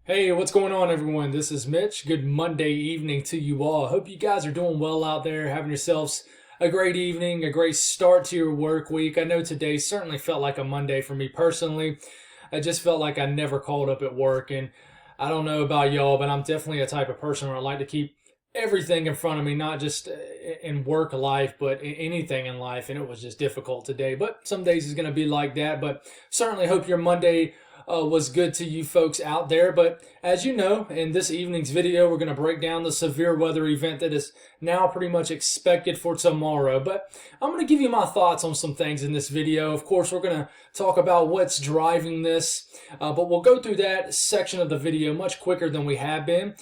Hey, what's going on, everyone? This is Mitch. Good Monday evening to you all. Hope you guys are doing well out there, having yourselves a great evening, a great start to your work week. I know today certainly felt like a Monday for me personally. I just felt like I never called up at work, and I don't know about y'all, but I'm definitely a type of person where I like to keep everything in front of me, not just in work life, but in anything in life, and it was just difficult today. But some days is going to be like that, but certainly hope your Monday was good to you folks out there. But as you know, in this evening's video, we're going to break down the severe weather event that is now pretty much expected for tomorrow. But I'm going to give you my thoughts on some things in this video. Of course, we're going to talk about what's driving this, but we'll go through that section of the video much quicker than we have been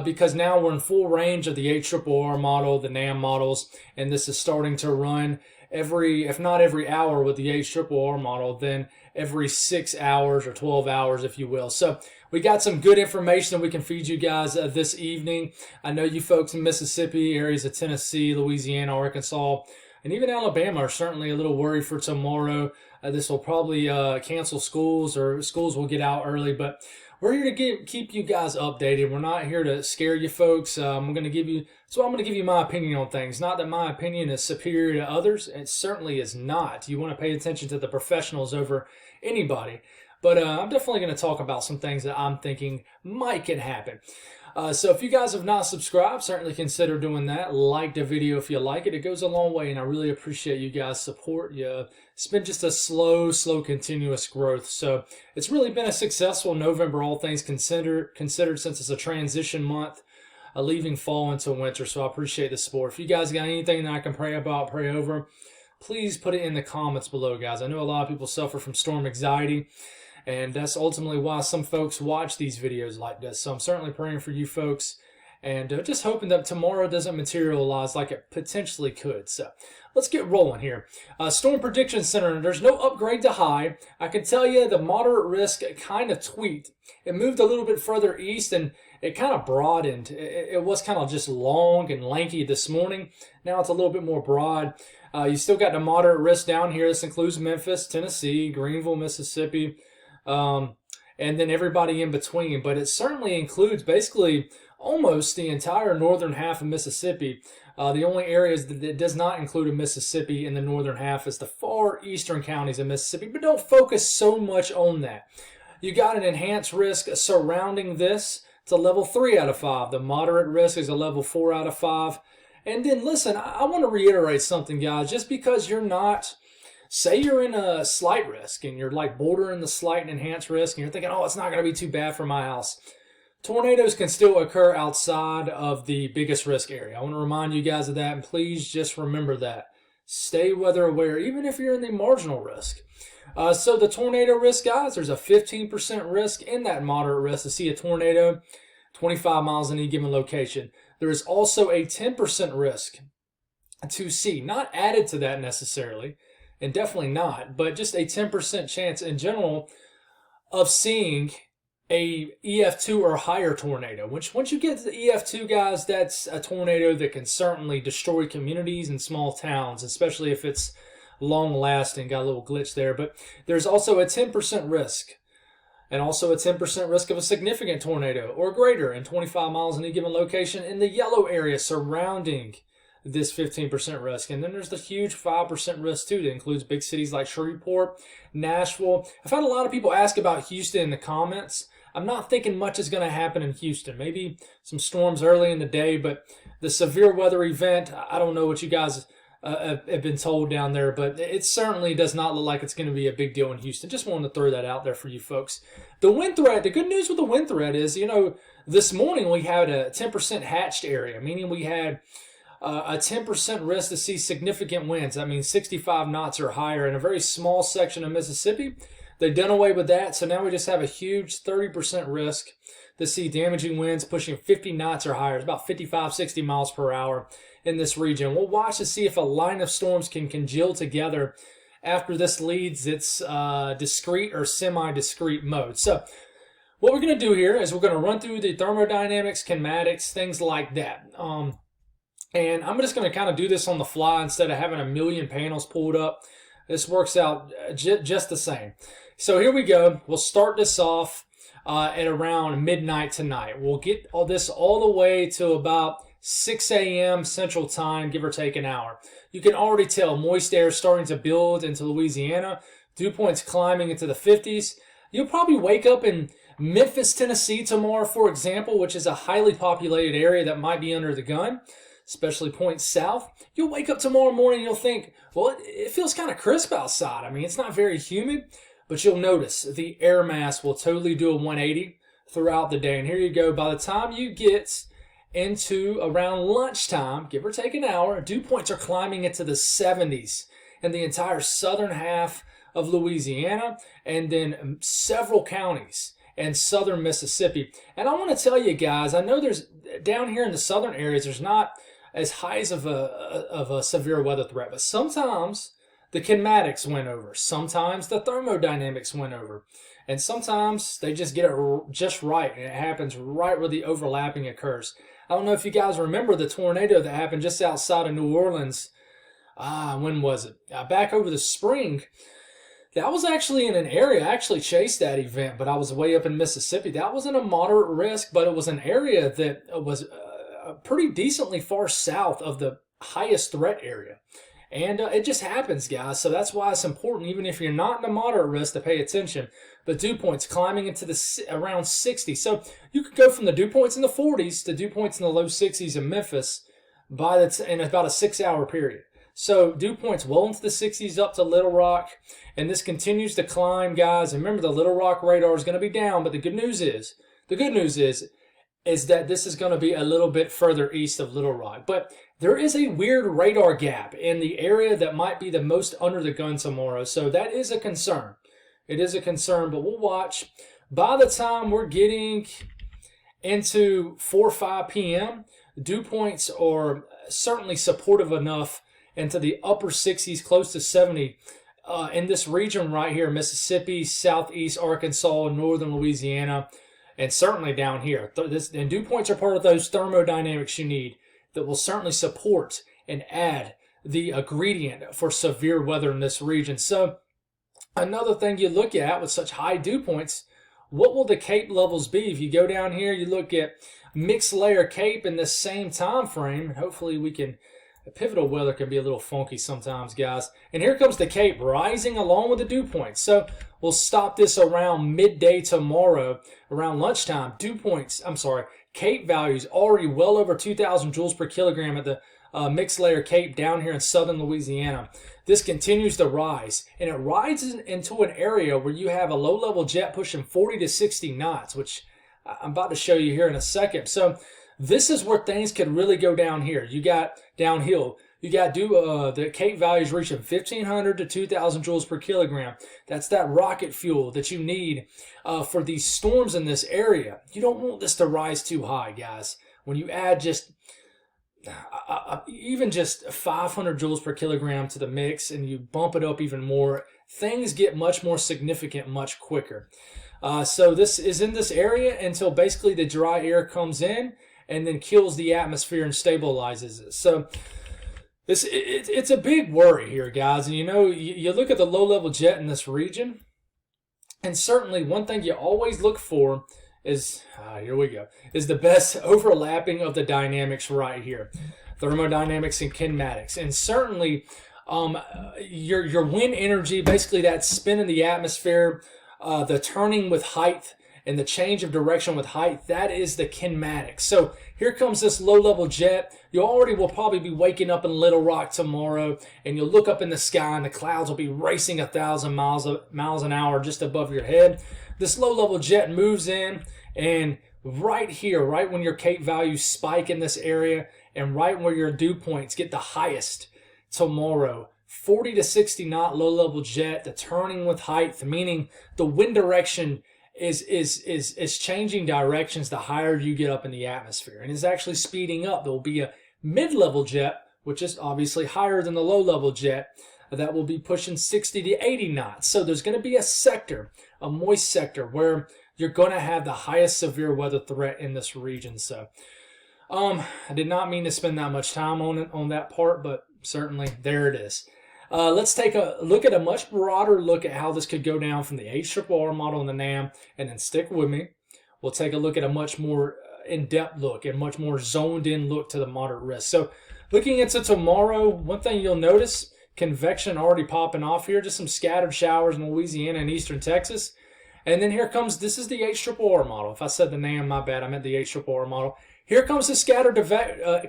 because now we're in full range of the HRRR model, the NAM models, and this is starting to run if not every hour with the HRRR model, then every 6 hours or 12 hours, if you will. So we got some good information that we can feed you guys this evening. I know you folks in Mississippi, areas of Tennessee, Louisiana, Arkansas, and even Alabama are certainly a little worried for tomorrow. This will probably cancel schools, or schools will get out early, but we're here to keep you guys updated. We're not here to scare you folks. I'm going to give you my opinion on things. Not that my opinion is superior to others. It certainly is not. You want to pay attention to the professionals over anybody. But I'm definitely going to talk about some things that I'm thinking might can happen. So if you guys have not subscribed, certainly consider doing that. Like the video if you like it. It goes a long way, and I really appreciate you guys' support. It's been just a slow, continuous growth. So it's really been a successful November, all things considered since it's a transition month, leaving fall into winter. So I appreciate the support. If you guys got anything that I can pray about, pray over, please put it in the comments below, guys. I know a lot of people suffer from storm anxiety, and that's ultimately why some folks watch these videos like this. So I'm certainly praying for you folks, and just hoping that tomorrow doesn't materialize like it potentially could. So let's get rolling here. Storm Prediction Center, there's no upgrade to high. I can tell you the moderate risk kind of tweaked. It moved a little bit further east, and it kind of broadened. It was kind of just long and lanky this morning. Now it's a little bit more broad. You still got the moderate risk down here. This includes Memphis, Tennessee, Greenville, Mississippi, and then everybody in between. But it certainly includes basically almost the entire northern half of Mississippi. The only areas that does not include a Mississippi in the northern half is the far eastern counties of Mississippi. But don't focus so much on that. You got an enhanced risk surrounding this. It's a level 3 out of 5. The moderate risk is a level 4 out of 5. And then listen, I want to reiterate something, guys. Just because you're not, say you're in a slight risk and you're like bordering the slight and enhanced risk, and you're thinking, oh, it's not going to be too bad for my house. Tornadoes can still occur outside of the biggest risk area. I want to remind you guys of that, and please just remember that. Stay weather aware, even if you're in the marginal risk. So the tornado risk, guys, there's a 15% risk in that moderate risk to see a tornado 25 miles in any given location. There is also a 10% risk to see, not added to that necessarily, and definitely not, but just a 10% chance in general of seeing a EF2 or higher tornado. Which once you get to the EF2, guys, that's a tornado that can certainly destroy communities and small towns, especially if it's long lasting. Got a little glitch there, but there's also a 10% risk, and also a 10% risk of a significant tornado or greater in 25 miles in any given location in the yellow area surrounding this 15% risk. And then there's the huge 5% risk too that includes big cities like Shreveport, Nashville. I've had a lot of people ask about Houston in the comments. I'm not thinking much is going to happen in Houston. Maybe some storms early in the day, but the severe weather event, I don't know what you guys have been told down there, but it certainly does not look like it's going to be a big deal in Houston. Just wanted to throw that out there for you folks. The wind threat, the good news with the wind threat is, this morning we had a 10% hatched area, meaning we had a 10% risk to see significant winds. That means 65 knots or higher in a very small section of Mississippi. They've done away with that, so now we just have a huge 30% risk to see damaging winds pushing 50 knots or higher. It's about 55, 60 miles per hour in this region. We'll watch to see if a line of storms can congeal together after this leads its discrete or semi-discrete mode. So what we're going to do here is we're going to run through the thermodynamics, kinematics, things like that. And I'm just going to kind of do this on the fly instead of having a million panels pulled up. This works out just the same. So here we go. We'll start this off. at around midnight tonight. We'll get all this all the way to about 6 a.m. Central Time, give or take an hour. You can already tell moist air starting to build into Louisiana. Dew points climbing into the 50s. You'll probably wake up in Memphis, Tennessee tomorrow, for example, which is a highly populated area that might be under the gun, especially points south. You'll wake up tomorrow morning and you'll think, well, it feels kind of crisp outside. I mean, it's not very humid, but you'll notice the air mass will totally do a 180 throughout the day. And here you go. By the time you get into around lunchtime, give or take an hour, dew points are climbing into the 70s in the entire southern half of Louisiana and then several counties and southern Mississippi. And I want to tell you guys, I know there's down here in the southern areas, there's not as high as of a severe weather threat, but sometimes the kinematics win over, sometimes the thermodynamics win over, and sometimes they just get it just right, and it happens right where the overlapping occurs. I don't know if you guys remember the tornado that happened just outside of New Orleans. When was it? Back over the spring. That was actually in an area, I actually chased that event, but I was way up in Mississippi. That wasn't a moderate risk, but it was an area that was pretty decently far south of the highest threat area. And it just happens, guys. So that's why it's important, even if you're not in a moderate risk, to pay attention. The dew points climbing into the around 60. So you could go from the dew points in the 40s to dew points in the low 60s in Memphis in about a 6-hour period. So dew points well into the 60s up to Little Rock, and this continues to climb, guys. And remember, the Little Rock radar is going to be down, but the good news is that this is going to be a little bit further east of Little Rock. But there is a weird radar gap in the area that might be the most under the gun tomorrow, so that is a concern. It is a concern, but we'll watch. By the time we're getting into 4 or 5 p.m., dew points are certainly supportive enough into the upper 60s, close to 70, in this region right here, Mississippi, southeast Arkansas, northern Louisiana, and certainly down here. And dew points are part of those thermodynamics you need that will certainly support and add the ingredient for severe weather in this region. So another thing you look at with such high dew points, what will the CAPE levels be? If you go down here, you look at mixed layer CAPE in this same time frame, and hopefully we can. Pivotal weather can be a little funky sometimes, guys. And here comes the CAPE rising along with the dew points. So we'll stop this around midday tomorrow, around lunchtime. CAPE values already well over 2,000 joules per kilogram at the mixed layer CAPE down here in southern Louisiana. This continues to rise, and it rises into an area where you have a low-level jet pushing 40 to 60 knots, which I'm about to show you here in a second. So this is where things could really go down here. You got downhill. You got the CAPE values reaching 1,500 to 2,000 joules per kilogram. That's that rocket fuel that you need for these storms in this area. You don't want this to rise too high, guys. When you add even just 500 joules per kilogram to the mix and you bump it up even more, things get much more significant much quicker. So this is in this area until basically the dry air comes in and then kills the atmosphere and stabilizes it. So it's a big worry here, guys. And you look at the low-level jet in this region, and certainly one thing you always look for is, is the best overlapping of the dynamics right here. Thermodynamics and kinematics. And certainly your wind energy, basically that spin in the atmosphere, the turning with height, and the change of direction with height, that is the kinematics. So here comes this low-level jet. You already will probably be waking up in Little Rock tomorrow, and you'll look up in the sky, and the clouds will be racing 1,000 miles an hour just above your head. This low-level jet moves in, and right here, right when your CAPE values spike in this area, and right where your dew points get the highest tomorrow, 40 to 60 knot low-level jet, the turning with height, meaning the wind direction is changing directions the higher you get up in the atmosphere, and is actually speeding up. There will be a mid-level jet, which is obviously higher than the low-level jet, that will be pushing 60 to 80 knots. So there's going to be a sector, a moist sector, where you're going to have the highest severe weather threat in this region. So I did not mean to spend that much time on that part, but certainly there it is. Let's take a look at a much broader look at how this could go down from the HRRR model in the NAM, and then stick with me. we'll take a look at a much more in-depth look and much more zoned-in look to the moderate risk. So looking into tomorrow, one thing you'll notice, convection already popping off here, just some scattered showers in Louisiana and eastern Texas. And then here comes, this is the HRRR model. If I said the name, my bad, I meant the HRRR model. Here comes the scattered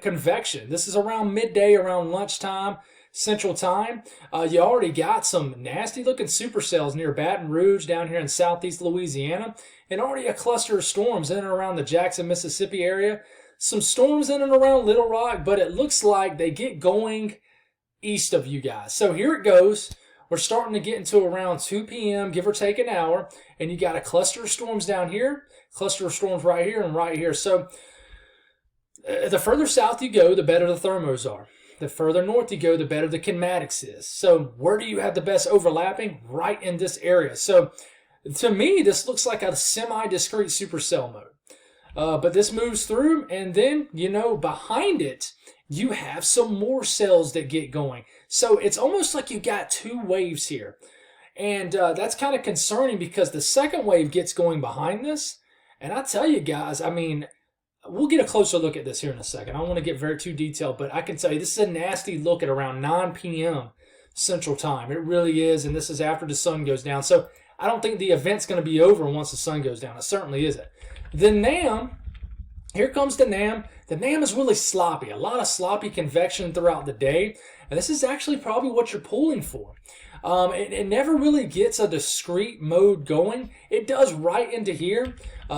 convection. This is around midday, around lunchtime, Central Time. You already got some nasty looking supercells near Baton Rouge down here in southeast Louisiana, and already a cluster of storms in and around the Jackson, Mississippi area. Some storms in and around Little Rock, but it looks like they get going east of you guys. So here it goes. We're starting to get into around 2 p.m., give or take an hour, and you got a cluster of storms down here, cluster of storms right here and right here. So the further south you go, the better the thermos are. The further north you go, the better the kinematics is. So where do you have the best overlapping? Right in this area. So to me, this looks like a semi-discrete supercell mode. But this moves through, and then, behind it, you have some more cells that get going. So it's almost like you got two waves here. And that's kind of concerning because the second wave gets going behind this. And I tell you guys, I mean, we'll get a closer look at this here in a second. I don't want to get too detailed, but I can tell you this is a nasty look at around 9 p.m. Central Time. It really is, and this is after the sun goes down. So I don't think the event's going to be over once the sun goes down. It certainly isn't. The NAM, here comes the NAM. The NAM is really sloppy. A lot of sloppy convection throughout the day. And this is actually probably what you're pulling for. It never really gets a discrete mode going. It does right into here.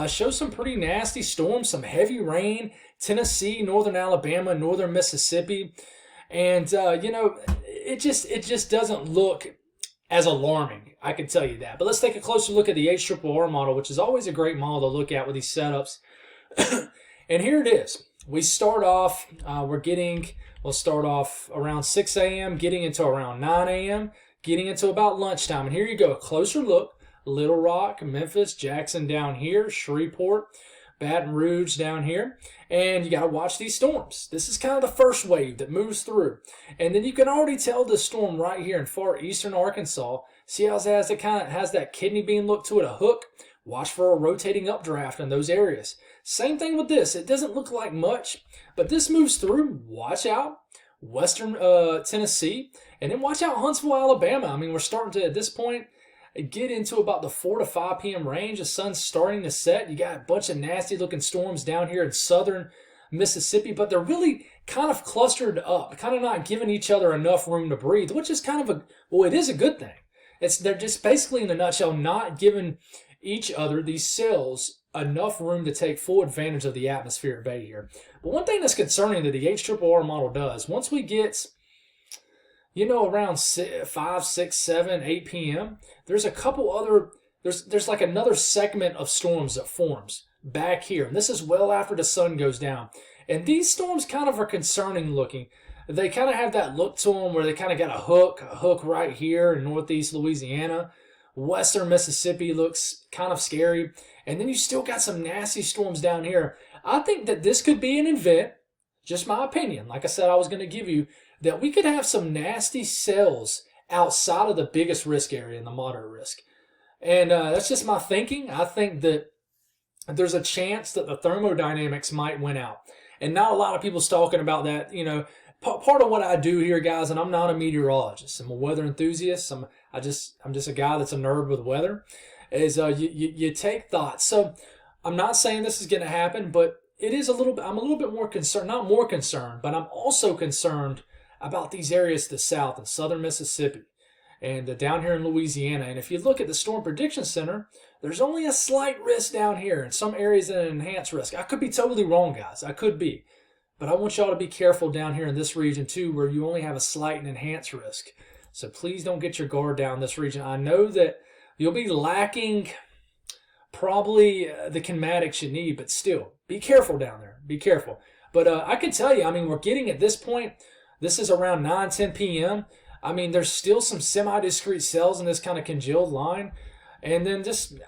Shows some pretty nasty storms, some heavy rain, Tennessee, northern Alabama, northern Mississippi. And, it just doesn't look as alarming. I can tell you that. But let's take a closer look at the HRRR model, which is always a great model to look at with these setups. And here it is. We start off, we'll start off around 6 a.m., getting into around 9 a.m., getting into about lunchtime. And here you go, a closer look. Little Rock, Memphis, Jackson down here, Shreveport, Baton Rouge down here. And you got to watch these storms. This is kind of the first wave that moves through. And then you can already tell the storm right here in far eastern Arkansas. See how it kind of has that kidney bean look to it, a hook? Watch for a rotating updraft in those areas. Same thing with this. It doesn't look like much, but this moves through. Watch out. Western Tennessee. And then watch out Huntsville, Alabama. I mean, we're starting to, at this point, get into about the 4 to 5 p.m. range. The sun's starting to set. You got a bunch of nasty looking storms down here in southern Mississippi, but they're really kind of clustered up, kind of not giving each other enough room to breathe, which is kind of it is a good thing. They're just basically, in a nutshell, not giving each other, these cells, enough room to take full advantage of the atmosphere at bay here. But one thing that's concerning that the HRRR model does, once we get, around 5, 6, 7, 8 p.m., there's a couple other, there's like another segment of storms that forms back here. And this is well after the sun goes down. And these storms kind of are concerning looking. They kind of have that look to them where they kind of got a hook right here in northeast Louisiana. Western Mississippi looks kind of scary. And then you still got some nasty storms down here. I think that this could be an event, just my opinion, like I said I was going to give you, that we could have some nasty cells outside of the biggest risk area in the moderate risk. And that's just my thinking. I think that there's a chance that the thermodynamics might win out. And not a lot of people's talking about that. Part of what I do here, guys, and I'm not a meteorologist. I'm a weather enthusiast. I'm just a guy that's a nerd with weather, is you take thoughts. So I'm not saying this is going to happen, but it is I'm a little bit more concerned, not more concerned, but I'm also concerned about these areas to the south in southern Mississippi and down here in Louisiana. And if you look at the Storm Prediction Center, there's only a slight risk down here. In some areas, an enhanced risk. I could be totally wrong, guys. I could be. But I want y'all to be careful down here in this region, too, where you only have a slight and enhanced risk. So please don't get your guard down in this region. I know that you'll be lacking probably the kinematics you need, but still, be careful down there. Be careful. But I can tell you, I mean, we're getting at this point, this is around 9, 10 p.m. I mean, there's still some semi-discrete cells in this kind of congealed line. And then just,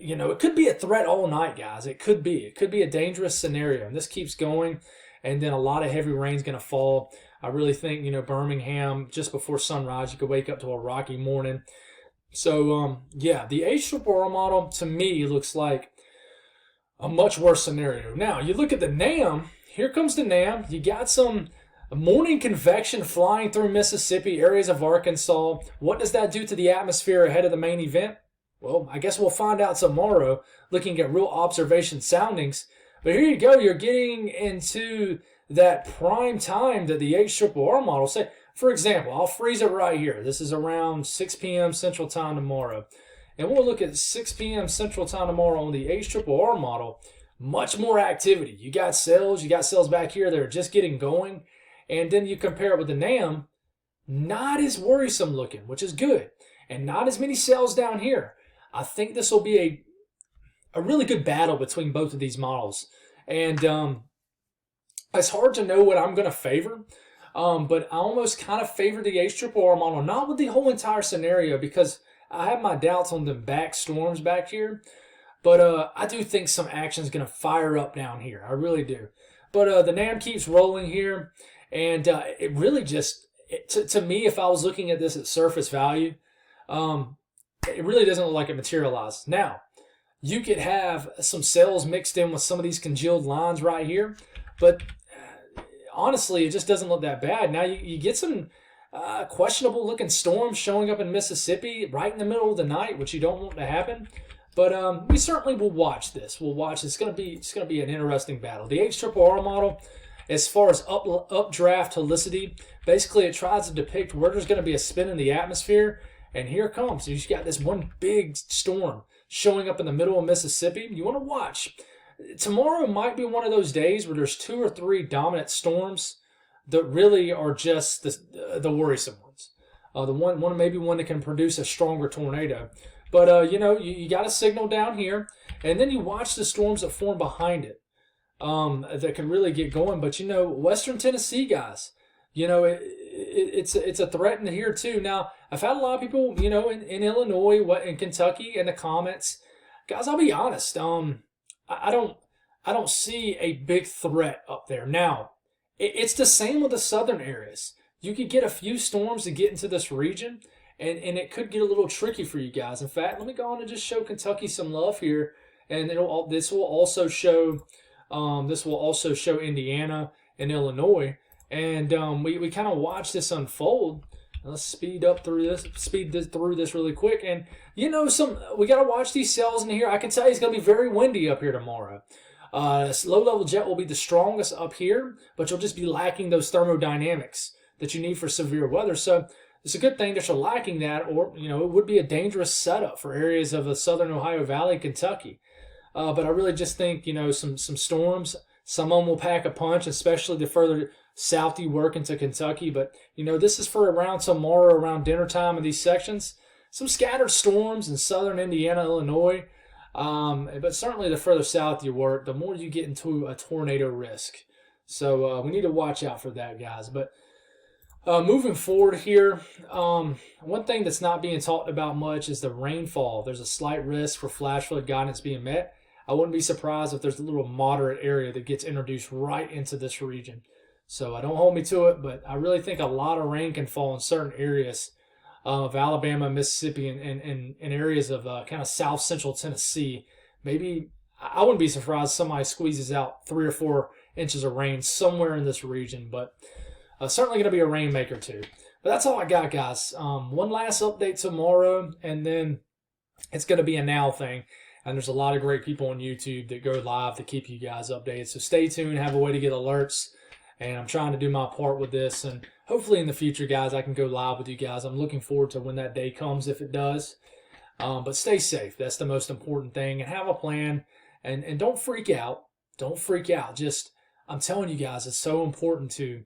it could be a threat all night, guys. It could be. It could be a dangerous scenario. And this keeps going. And then a lot of heavy rain's going to fall. I really think, Birmingham, just before sunrise, you could wake up to a rocky morning. So, the HRRR model, to me, looks like a much worse scenario. Now, you look at the NAM. Here comes the NAM. You got some morning convection flying through Mississippi, areas of Arkansas. What does that do to the atmosphere ahead of the main event? Well, I guess we'll find out tomorrow, looking at real observation soundings. But here you go. You're getting into that prime time that the HRRR model say. For example, I'll freeze it right here. This is around 6 p.m. Central Time tomorrow. And we'll look at 6 p.m. Central Time tomorrow on the HRRR model. Much more activity. You got cells back here that are just getting going. And then you compare it with the NAM, not as worrisome looking, which is good. And not as many cells down here. I think this will be a really good battle between both of these models. And it's hard to know what I'm going to favor. But I almost kind of favor the HRRR model, not with the whole entire scenario, because I have my doubts on the back storms back here. But I do think some action is going to fire up down here. I really do. But the NAM keeps rolling here. And it really just, to me, if I was looking at this at surface value, it really doesn't look like it materialized. Now, you could have some cells mixed in with some of these congealed lines right here. But honestly, it just doesn't look that bad. Now, you get some questionable looking storms showing up in Mississippi right in the middle of the night, which you don't want to happen. But we certainly will watch this. We'll watch. It's going to be an interesting battle. The HRRR model, as far as updraft helicity, basically it tries to depict where there's going to be a spin in the atmosphere. And here it comes. You've got this one big storm showing up in the middle of Mississippi. You want to watch. Tomorrow might be one of those days where there's 2 or 3 dominant storms that really are just the worrisome ones. Maybe one that can produce a stronger tornado. But, you got a signal down here, and then you watch the storms that form behind it that can really get going. But, Western Tennessee, guys, it's a threat in here, too. Now, I've had a lot of people, in Illinois, in Kentucky, in the comments. Guys, I'll be honest. I don't see a big threat up there. Now, it's the same with the southern areas. You could get a few storms to get into this region, and it could get a little tricky for you guys. In fact, let me go on and just show Kentucky some love here, and this will also show Indiana and Illinois, and we kind of watch this unfold. Let's speed through this really quick, and we got to watch these cells in here. I can tell you it's going to be very windy up here tomorrow. Low-level jet will be the strongest up here, but you'll just be lacking those thermodynamics that you need for severe weather. So it's a good thing that you're lacking that, or it would be a dangerous setup for areas of the southern Ohio Valley, Kentucky. But I really just think some storms. Some of them will pack a punch, especially the further south you work into Kentucky. But this is for around tomorrow, around dinner time in these sections. Some scattered storms in southern Indiana, Illinois. But certainly the further south you work, the more you get into a tornado risk. So we need to watch out for that, guys. But moving forward here, one thing that's not being talked about much is the rainfall. There's a slight risk for flash flood guidance being met. I wouldn't be surprised if there's a little moderate area that gets introduced right into this region. So don't hold me to it, but I really think a lot of rain can fall in certain areas of Alabama, Mississippi, and areas of kind of south central Tennessee. Maybe I wouldn't be surprised if somebody squeezes out 3 or 4 inches of rain somewhere in this region, but certainly going to be a rainmaker too. But that's all I got, guys. One last update tomorrow, and then it's going to be a now thing. And there's a lot of great people on YouTube that go live to keep you guys updated. So stay tuned, have a way to get alerts. And I'm trying to do my part with this. And hopefully in the future, guys, I can go live with you guys. I'm looking forward to when that day comes, if it does. But stay safe. That's the most important thing. And have a plan. And don't freak out. Don't freak out. Just, I'm telling you guys, it's so important to...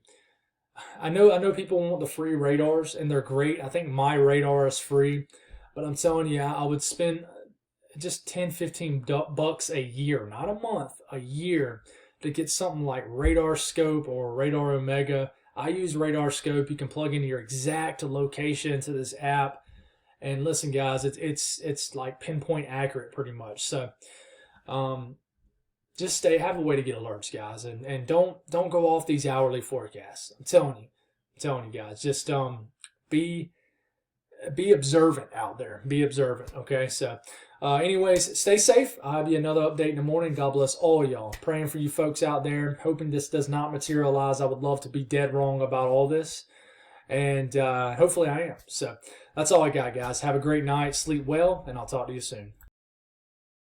I know people want the free radars, and they're great. I think my radar is free. But I'm telling you, I would spend just $10-15 a year, not a month, a year, to get something like Radar Scope or Radar Omega. I use Radar Scope. You can plug in your exact location to this app, and listen, guys, it's like pinpoint accurate pretty much. So, just have a way to get alerts, guys, and don't go off these hourly forecasts. I'm telling you, guys, just be observant out there. Be observant. Okay, so Anyways, stay safe. I'll have you another update in the morning. God bless all y'all. Praying for you folks out there. Hoping this does not materialize. I would love to be dead wrong about all this. And hopefully I am. So that's all I got, guys. Have a great night. Sleep well, and I'll talk to you soon.